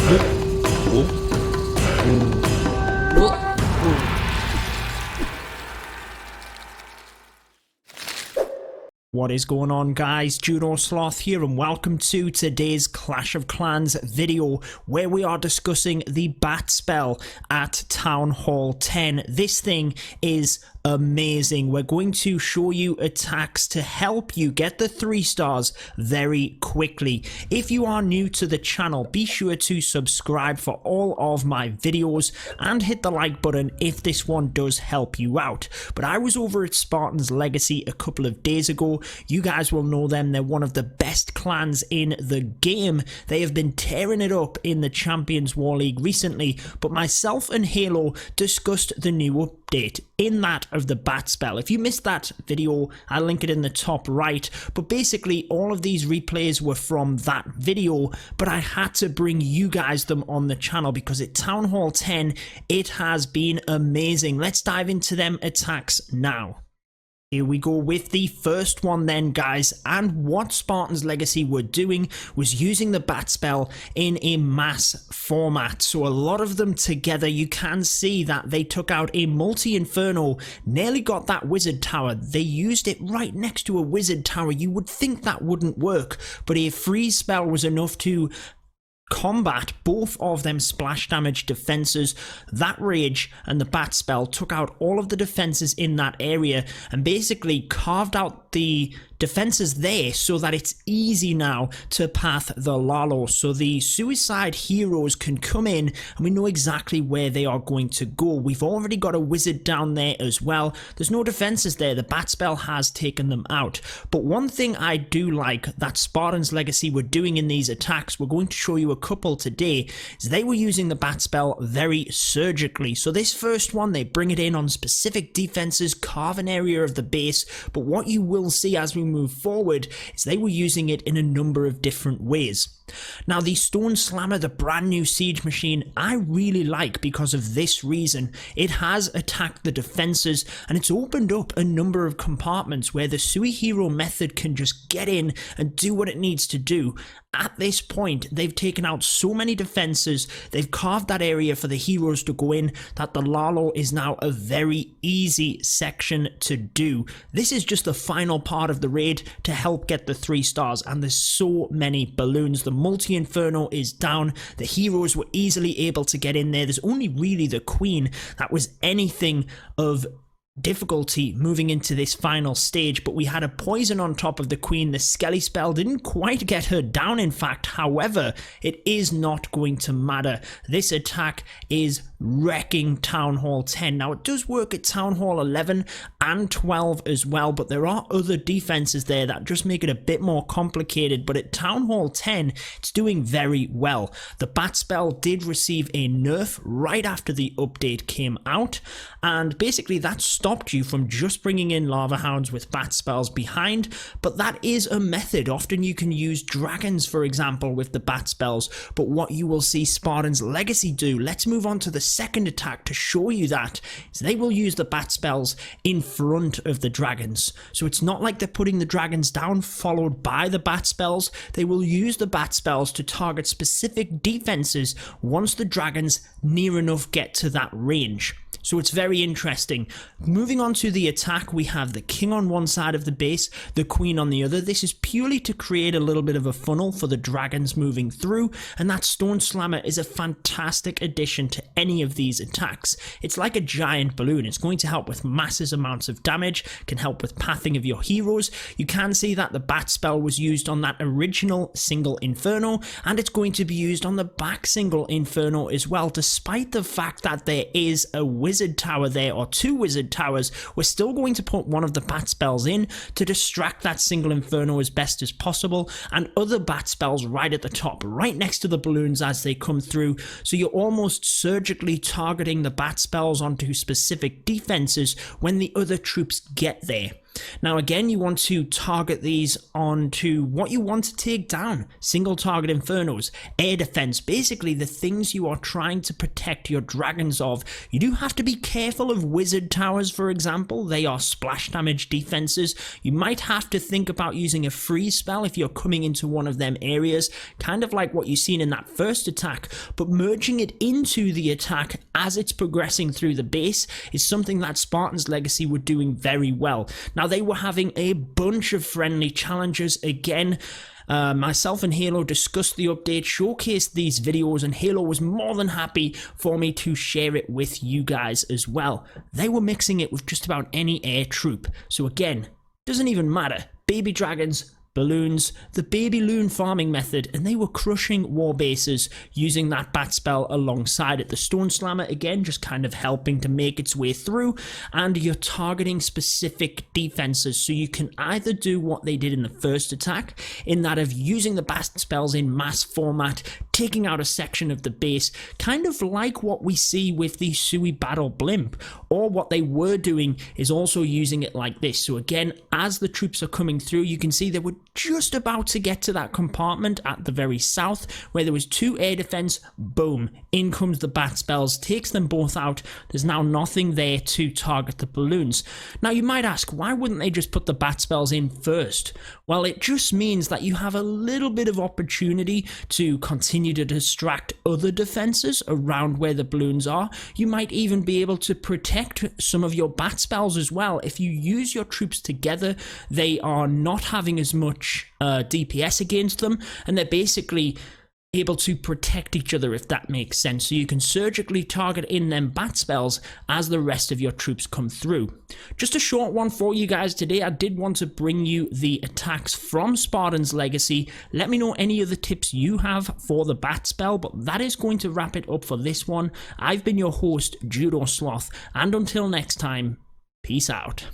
What is going on, guys? Judo Sloth here, and welcome to today's Clash of Clans video where we are discussing the bat spell at Town Hall 10. This thing is amazing. We're going to show you attacks to help you get the 3 stars very quickly. If you are new to the channel, be sure to subscribe for all of my videos and hit the like button if this one does help you out. But I was over at Spartans Legacy a couple of days ago. You guys will know them. They're one of the best clans in the game. They have been tearing it up in the Champions War League recently, but myself and Halo discussed the new update in that of the bat spell. If you missed that video, I'll link it in the top right, but basically all of these replays were from that video, but I had to bring you guys them on the channel because at Town Hall 10 it has been amazing. Let's dive into them attacks now. Here we go with the first one then, guys, and what Spartans Legacy were doing was using the bat spell in a mass format. So a lot of them together, you can see that they took out a multi-inferno, nearly got that wizard tower. They used it right next to a wizard tower. You would think that wouldn't work, but a freeze spell was enough to combat both of them splash damage defenses. That rage and the bat spell took out all of the defenses in that area and basically carved out the defenses there so that it's easy now to path the Lalo. So the suicide heroes can come in and we know exactly where they are going to go. We've already got a wizard down there as well. There's no defenses there. The bat spell has taken them out. But one thing I do like that Spartans Legacy were doing in these attacks, we're going to show you a couple today, is they were using the bat spell very surgically. So this first one, they bring it in on specific defenses, carve an area of the base, but what you will see as we move forward is they were using it in a number of different ways. Now the Stone Slammer, the brand new siege machine, I really like because of this reason. It has attacked the defenses and it's opened up a number of compartments where the Sui Hero method can just get in and do what it needs to do. At this point, they've taken out so many defenses, they've carved that area for the heroes to go in, that the Lalo is now a very easy section to do. This is just the final part of the raid to help get the 3 stars, and there's so many balloons. The multi-inferno is down, the heroes were easily able to get in there. There's only really the queen that was anything of difficulty moving into this final stage, but we had a poison on top of the queen. The skelly spell didn't quite get her down, in fact. However, it is not going to matter. This attack is wrecking Town Hall 10. Now it does work at Town Hall 11 and 12 as well, but there are other defenses there that just make it a bit more complicated. But at Town Hall 10 it's doing very well. The bat spell did receive a nerf right after the update came out, and basically that stopped you from just bringing in lava hounds with bat spells behind, but that is a method. Often you can use dragons, for example, with the bat spells, but what you will see Spartans Legacy do, let's move on to the second attack to show you that, is they will use the bat spells in front of the dragons. So it's not like they're putting the dragons down followed by the bat spells. They will use the bat spells to target specific defenses once the dragons near enough get to that range. So it's very interesting. Moving on to the attack, we have the king on one side of the base, the queen on the other. This is purely to create a little bit of a funnel for the dragons moving through, and that Stone Slammer is a fantastic addition to any of these attacks. It's like a giant balloon. It's going to help with massive amounts of damage, can help with pathing of your heroes. You can see that the bat spell was used on that original single inferno, and it's going to be used on the back single inferno as well. Despite the fact that there is a wizard tower there, or 2 wizard towers, we're still going to put one of the bat spells in to distract that single inferno as best as possible, and other bat spells right at the top, right next to the balloons as they come through. So you're almost surgically targeting the bat spells onto specific defenses when the other troops get there. Now again, you want to target these onto what you want to take down. Single target infernos, air defense, basically the things you are trying to protect your dragons of. You do have to be careful of wizard towers, for example. They are splash damage defenses. You might have to think about using a freeze spell if you're coming into one of them areas, kind of like what you've seen in that first attack, but merging it into the attack as it's progressing through the base is something that Spartans Legacy were doing very well. Now, they were having a bunch of friendly challenges again. Myself and Halo discussed the update, showcased these videos, and Halo was more than happy for me to share it with you guys as well. They were mixing it with just about any air troop. So again, doesn't even matter. Baby dragons, balloons, the baby loon farming method, and they were crushing war bases using that bat spell alongside it. The stone slammer again just kind of helping to make its way through, and you're targeting specific defenses, so you can either do what they did in the first attack, in that of using the bat spells in mass format, taking out a section of the base, kind of like what we see with the Sui battle blimp, or what they were doing is also using it like this. So again, as the troops are coming through, you can see they were just about to get to that compartment at the very south where there was 2 air defense. Boom, in comes the bat spells, takes them both out. There's now nothing there to target the balloons. Now you might ask, why wouldn't they just put the bat spells in first? Well, it just means that you have a little bit of opportunity to continue to distract other defenses around where the balloons are. You might even be able to protect some of your bat spells as well. If you use your troops together, they are not having as much DPS against them, and they're basically able to protect each other, if that makes sense. So you can surgically target in them bat spells as the rest of your troops come through. Just a short one for you guys today. I did want to bring you the attacks from Spartans Legacy. Let me know any other tips you have for the bat spell, but that is going to wrap it up for this one. I've been your host, Judo Sloth, and until next time, peace out.